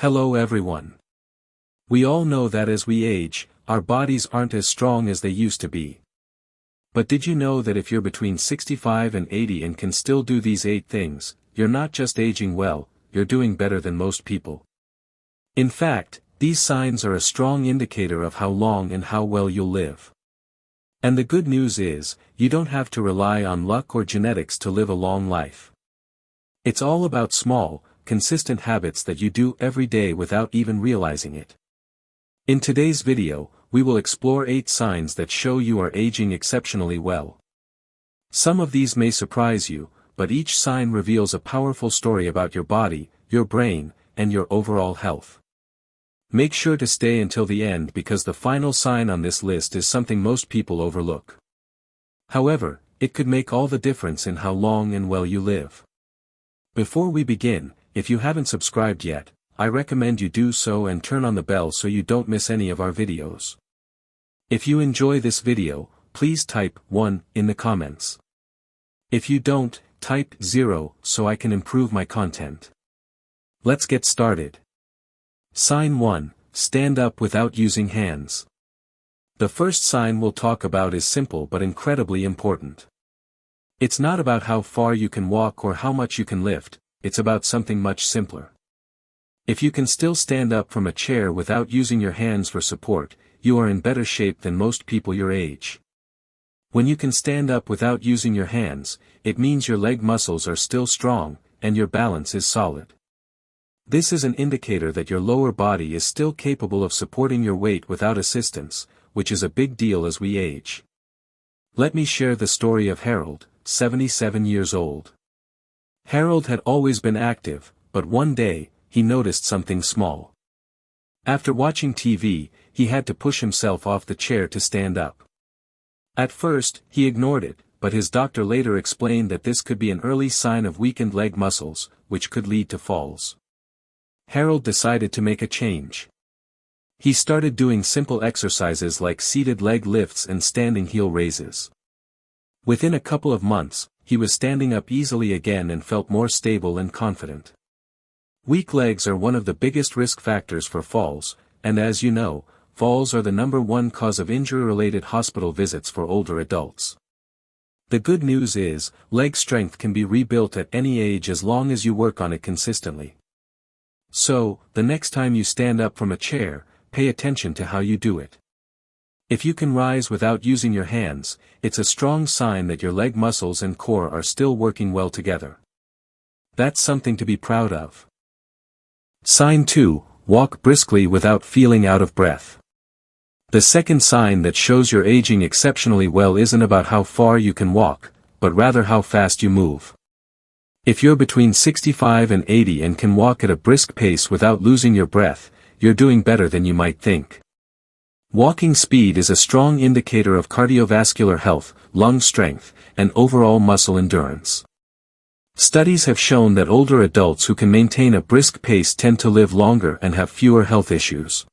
Hello everyone. We all know that as we age, our bodies aren't as strong as they used to be. But did you know that if you're between 65 and 80 and can still do these 8 things, you're not just aging well, you're doing better than most people. In fact, these signs are a strong indicator of how long and how well you'll live. And the good news is, you don't have to rely on luck or genetics to live a long life. It's all about small, consistent habits that you do every day without even realizing it. In today's video, we will explore 8 signs that show you are aging exceptionally well. Some of these may surprise you, but each sign reveals a powerful story about your body, your brain, and your overall health. Make sure to stay until the end because the final sign on this list is something most people overlook. However, it could make all the difference in how long and well you live. Before we begin, if you haven't subscribed yet, I recommend you do so and turn on the bell so you don't miss any of our videos. If you enjoy this video, please type 1 in the comments. If you don't, type 0 so I can improve my content. Let's get started. Sign 1, stand up without using hands. The first sign we'll talk about is simple but incredibly important. It's not about how far you can walk or how much you can lift, it's about something much simpler. If you can still stand up from a chair without using your hands for support, you are in better shape than most people your age. When you can stand up without using your hands, it means your leg muscles are still strong, and your balance is solid. This is an indicator that your lower body is still capable of supporting your weight without assistance, which is a big deal as we age. Let me share the story of Harold, 77 years old. Harold had always been active, but one day, he noticed something small. After watching TV, he had to push himself off the chair to stand up. At first, he ignored it, but his doctor later explained that this could be an early sign of weakened leg muscles, which could lead to falls. Harold decided to make a change. He started doing simple exercises like seated leg lifts and standing heel raises. Within a couple of months, he was standing up easily again and felt more stable and confident. Weak legs are one of the biggest risk factors for falls, and as you know, falls are the #1 cause of injury-related hospital visits for older adults. The good news is, leg strength can be rebuilt at any age as long as you work on it consistently. So, the next time you stand up from a chair, pay attention to how you do it. If you can rise without using your hands, it's a strong sign that your leg muscles and core are still working well together. That's something to be proud of. Sign 2, walk briskly without feeling out of breath. The second sign that shows you're aging exceptionally well isn't about how far you can walk, but rather how fast you move. If you're between 65 and 80 and can walk at a brisk pace without losing your breath, you're doing better than you might think. Walking speed is a strong indicator of cardiovascular health, lung strength, and overall muscle endurance. Studies have shown that older adults who can maintain a brisk pace tend to live longer and have fewer health issues.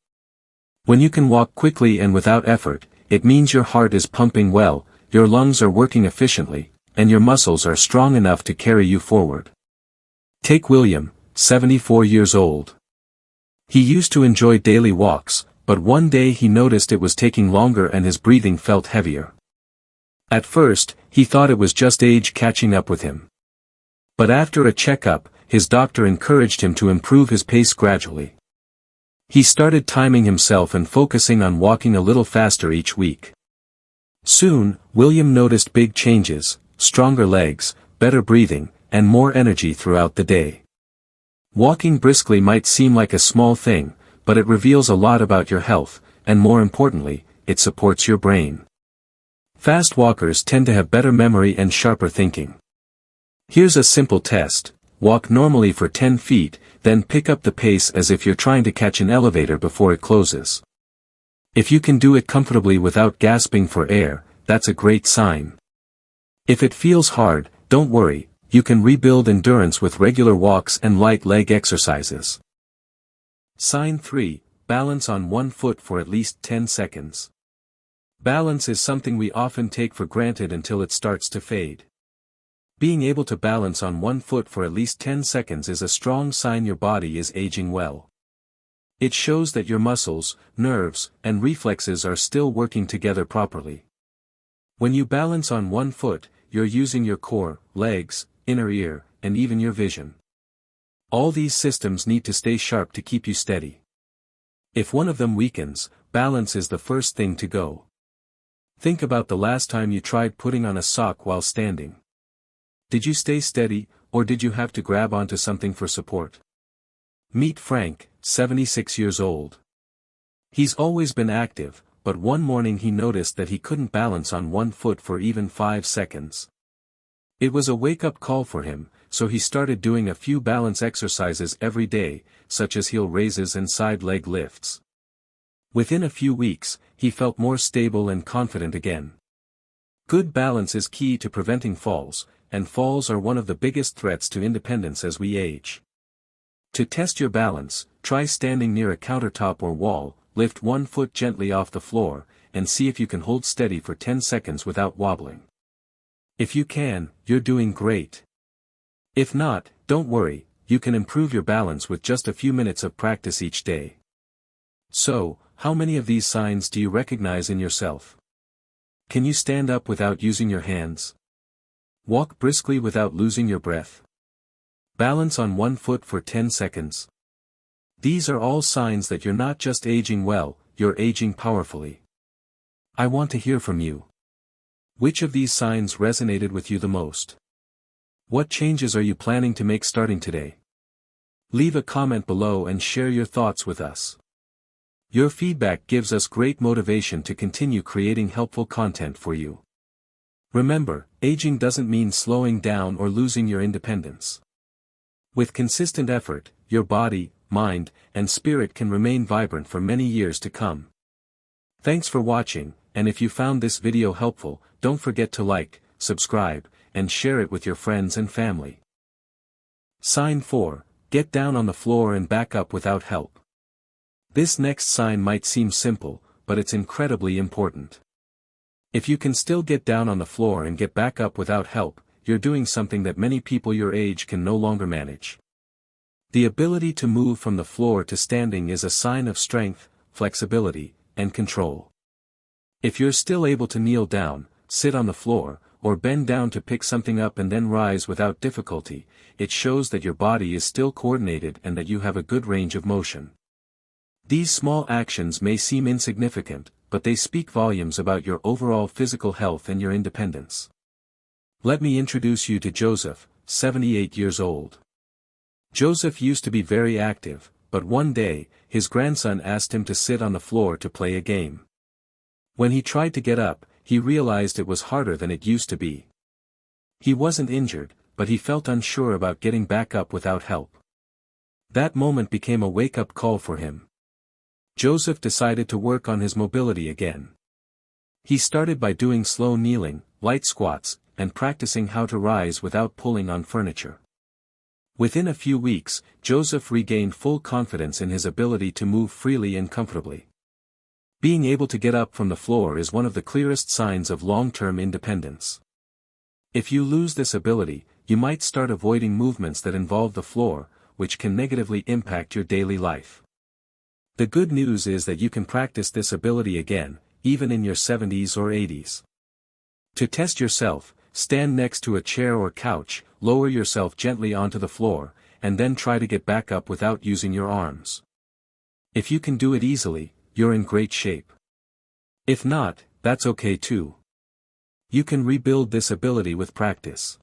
When you can walk quickly and without effort, it means your heart is pumping well, your lungs are working efficiently, and your muscles are strong enough to carry you forward. Take William, 74 years old. He used to enjoy daily walks, but one day he noticed it was taking longer and his breathing felt heavier. At first, he thought it was just age catching up with him. But after a checkup, his doctor encouraged him to improve his pace gradually. He started timing himself and focusing on walking a little faster each week. Soon, William noticed big changes, stronger legs, better breathing, and more energy throughout the day. Walking briskly might seem like a small thing, but it reveals a lot about your health, and more importantly, it supports your brain. Fast walkers tend to have better memory and sharper thinking. Here's a simple test: walk normally for 10 feet, then pick up the pace as if you're trying to catch an elevator before it closes. If you can do it comfortably without gasping for air, that's a great sign. If it feels hard, don't worry, you can rebuild endurance with regular walks and light leg exercises. Sign 3, balance on one foot for at least 10 seconds. Balance is something we often take for granted until it starts to fade. Being able to balance on one foot for at least 10 seconds is a strong sign your body is aging well. It shows that your muscles, nerves, and reflexes are still working together properly. When you balance on one foot, you're using your core, legs, inner ear, and even your vision. All these systems need to stay sharp to keep you steady. If one of them weakens, balance is the first thing to go. Think about the last time you tried putting on a sock while standing. Did you stay steady, or did you have to grab onto something for support? Meet Frank, 76 years old. He's always been active, but one morning he noticed that he couldn't balance on one foot for even 5 seconds. It was a wake-up call for him, so he started doing a few balance exercises every day, such as heel raises and side leg lifts. Within a few weeks, he felt more stable and confident again. Good balance is key to preventing falls, and falls are one of the biggest threats to independence as we age. To test your balance, try standing near a countertop or wall, lift one foot gently off the floor, and see if you can hold steady for 10 seconds without wobbling. If you can, you're doing great. If not, don't worry, you can improve your balance with just a few minutes of practice each day. So, how many of these signs do you recognize in yourself? Can you stand up without using your hands? Walk briskly without losing your breath? Balance on one foot for 10 seconds. These are all signs that you're not just aging well, you're aging powerfully. I want to hear from you. Which of these signs resonated with you the most? What changes are you planning to make starting today? Leave a comment below and share your thoughts with us. Your feedback gives us great motivation to continue creating helpful content for you. Remember, aging doesn't mean slowing down or losing your independence. With consistent effort, your body, mind, and spirit can remain vibrant for many years to come. Thanks for watching, and if you found this video helpful, don't forget to like, subscribe, and share it with your friends and family. Sign 4, get down on the floor and back up without help. This next sign might seem simple, but it's incredibly important. If you can still get down on the floor and get back up without help, you're doing something that many people your age can no longer manage. The ability to move from the floor to standing is a sign of strength, flexibility, and control. If you're still able to kneel down, sit on the floor, or bend down to pick something up and then rise without difficulty, it shows that your body is still coordinated and that you have a good range of motion. These small actions may seem insignificant, but they speak volumes about your overall physical health and your independence. Let me introduce you to Joseph, 78 years old. Joseph used to be very active, but one day, his grandson asked him to sit on the floor to play a game. When he tried to get up, he realized it was harder than it used to be. He wasn't injured, but he felt unsure about getting back up without help. That moment became a wake-up call for him. Joseph decided to work on his mobility again. He started by doing slow kneeling, light squats, and practicing how to rise without pulling on furniture. Within a few weeks, Joseph regained full confidence in his ability to move freely and comfortably. Being able to get up from the floor is one of the clearest signs of long-term independence. If you lose this ability, you might start avoiding movements that involve the floor, which can negatively impact your daily life. The good news is that you can practice this ability again, even in your 70s or 80s. To test yourself, stand next to a chair or couch, lower yourself gently onto the floor, and then try to get back up without using your arms. If you can do it easily, you're in great shape. If not, that's okay too. You can rebuild this ability with practice.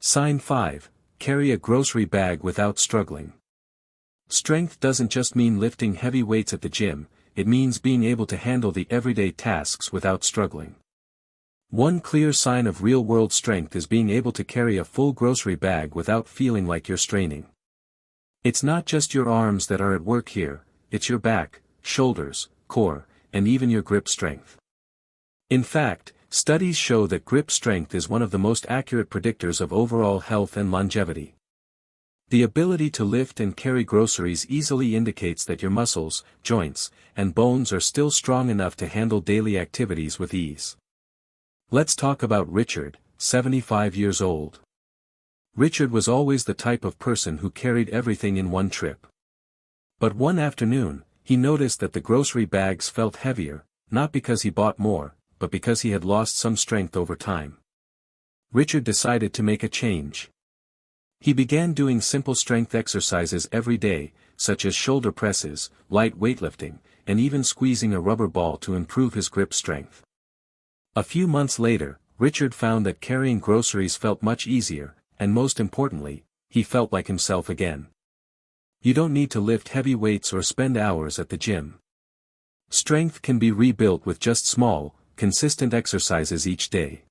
Sign 5, carry a grocery bag without struggling. Strength doesn't just mean lifting heavy weights at the gym, it means being able to handle the everyday tasks without struggling. One clear sign of real-world strength is being able to carry a full grocery bag without feeling like you're straining. It's not just your arms that are at work here, it's your back, shoulders, core, and even your grip strength. In fact, studies show that grip strength is one of the most accurate predictors of overall health and longevity. The ability to lift and carry groceries easily indicates that your muscles, joints, and bones are still strong enough to handle daily activities with ease. Let's talk about Richard, 75 years old. Richard was always the type of person who carried everything in one trip. But one afternoon, he noticed that the grocery bags felt heavier, not because he bought more, but because he had lost some strength over time. Richard decided to make a change. He began doing simple strength exercises every day, such as shoulder presses, light weightlifting, and even squeezing a rubber ball to improve his grip strength. A few months later, Richard found that carrying groceries felt much easier, and most importantly, he felt like himself again. You don't need to lift heavy weights or spend hours at the gym. Strength can be rebuilt with just small, consistent exercises each day.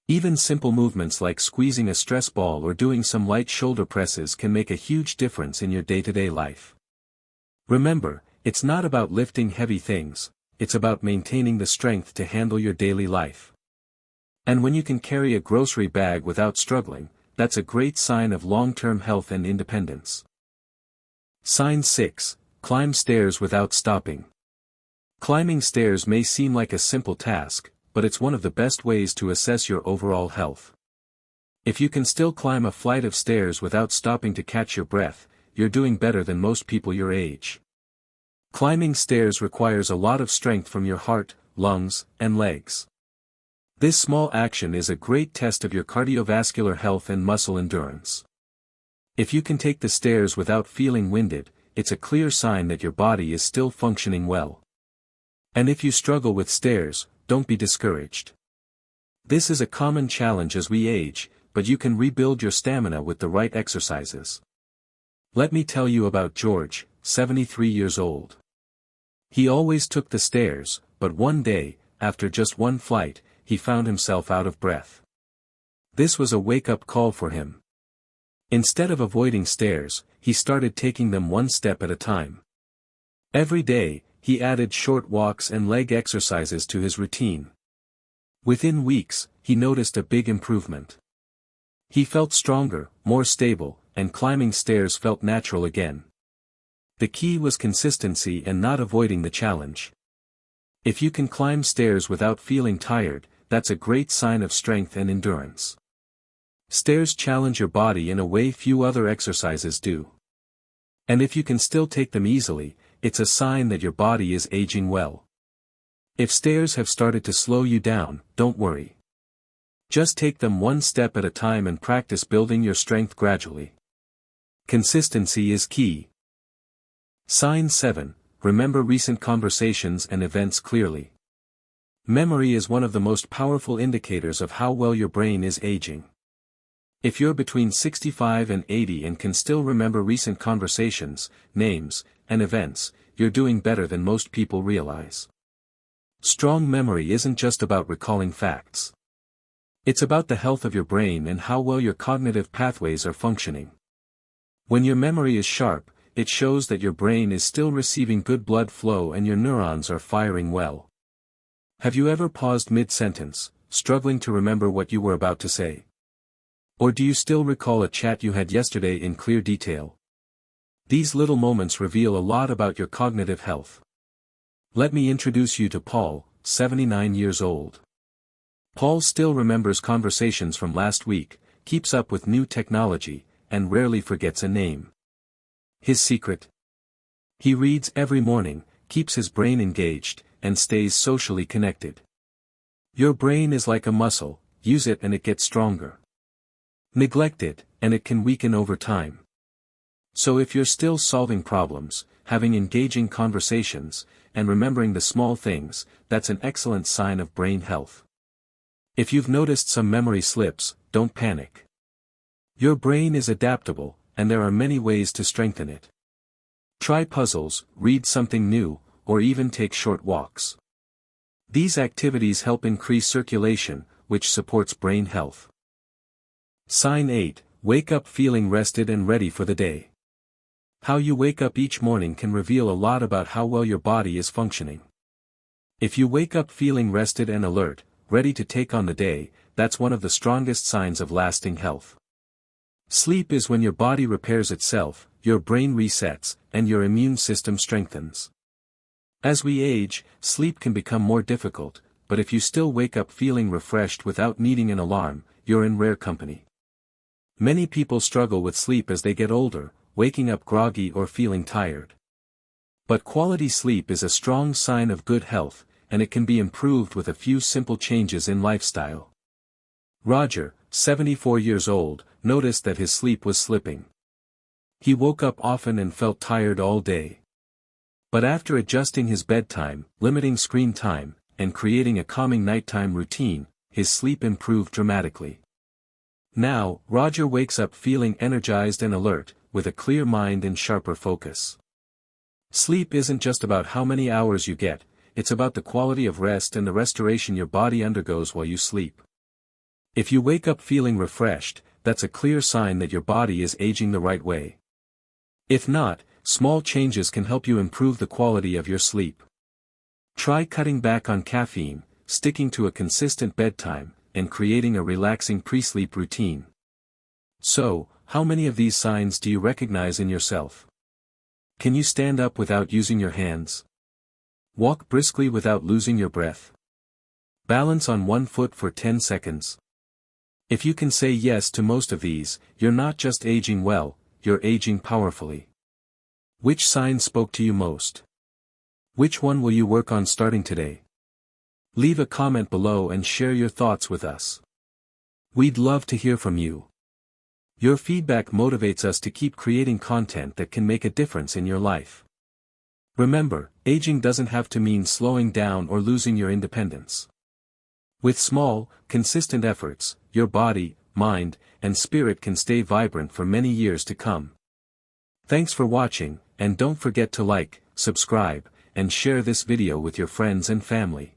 Even simple movements like squeezing a stress ball or doing some light shoulder presses can make a huge difference in your day-to-day life. Remember, it's not about lifting heavy things, it's about maintaining the strength to handle your daily life. And when you can carry a grocery bag without struggling, that's a great sign of long-term health and independence. Sign 6. Climb stairs without stopping. Climbing stairs may seem like a simple task, but it's one of the best ways to assess your overall health. If you can still climb a flight of stairs without stopping to catch your breath, you're doing better than most people your age. Climbing stairs requires a lot of strength from your heart, lungs, and legs. This small action is a great test of your cardiovascular health and muscle endurance. If you can take the stairs without feeling winded, it's a clear sign that your body is still functioning well. And if you struggle with stairs, don't be discouraged. This is a common challenge as we age, but you can rebuild your stamina with the right exercises. Let me tell you about George, 73 years old. He always took the stairs, but one day, after just one flight, he found himself out of breath. This was a wake-up call for him. Instead of avoiding stairs, he started taking them one step at a time. Every day, he added short walks and leg exercises to his routine. Within weeks, he noticed a big improvement. He felt stronger, more stable, and climbing stairs felt natural again. The key was consistency and not avoiding the challenge. If you can climb stairs without feeling tired, that's a great sign of strength and endurance. Stairs challenge your body in a way few other exercises do. And if you can still take them easily, it's a sign that your body is aging well. If stairs have started to slow you down, don't worry. Just take them one step at a time and practice building your strength gradually. Consistency is key. Sign 7. Remember recent conversations and events clearly. Memory is one of the most powerful indicators of how well your brain is aging. If you're between 65 and 80 and can still remember recent conversations, names, and events, you're doing better than most people realize. Strong memory isn't just about recalling facts. It's about the health of your brain and how well your cognitive pathways are functioning. When your memory is sharp, it shows that your brain is still receiving good blood flow and your neurons are firing well. Have you ever paused mid-sentence, struggling to remember what you were about to say? Or do you still recall a chat you had yesterday in clear detail? These little moments reveal a lot about your cognitive health. Let me introduce you to Paul, 79 years old. Paul still remembers conversations from last week, keeps up with new technology, and rarely forgets a name. His secret? He reads every morning, keeps his brain engaged, and stays socially connected. Your brain is like a muscle, use it and it gets stronger. Neglect it, and it can weaken over time. So if you're still solving problems, having engaging conversations, and remembering the small things, that's an excellent sign of brain health. If you've noticed some memory slips, don't panic. Your brain is adaptable, and there are many ways to strengthen it. Try puzzles, read something new, or even take short walks. These activities help increase circulation, which supports brain health. Sign 8. Wake up feeling rested and ready for the day. How you wake up each morning can reveal a lot about how well your body is functioning. If you wake up feeling rested and alert, ready to take on the day, that's one of the strongest signs of lasting health. Sleep is when your body repairs itself, your brain resets, and your immune system strengthens. As we age, sleep can become more difficult, but if you still wake up feeling refreshed without needing an alarm, you're in rare company. Many people struggle with sleep as they get older, waking up groggy or feeling tired. But quality sleep is a strong sign of good health, and it can be improved with a few simple changes in lifestyle. Roger, 74 years old, noticed that his sleep was slipping. He woke up often and felt tired all day. But after adjusting his bedtime, limiting screen time, and creating a calming nighttime routine, his sleep improved dramatically. Now, Roger wakes up feeling energized and alert, with a clear mind and sharper focus. Sleep isn't just about how many hours you get, it's about the quality of rest and the restoration your body undergoes while you sleep. If you wake up feeling refreshed, that's a clear sign that your body is aging the right way. If not, small changes can help you improve the quality of your sleep. Try cutting back on caffeine, sticking to a consistent bedtime, and creating a relaxing pre-sleep routine. So, how many of these signs do you recognize in yourself? Can you stand up without using your hands? Walk briskly without losing your breath? Balance on one foot for 10 seconds. If you can say yes to most of these, you're not just aging well, you're aging powerfully. Which sign spoke to you most? Which one will you work on starting today? Leave a comment below and share your thoughts with us. We'd love to hear from you. Your feedback motivates us to keep creating content that can make a difference in your life. Remember, aging doesn't have to mean slowing down or losing your independence. With small, consistent efforts, your body, mind, and spirit can stay vibrant for many years to come. Thanks for watching, and don't forget to like, subscribe, and share this video with your friends and family.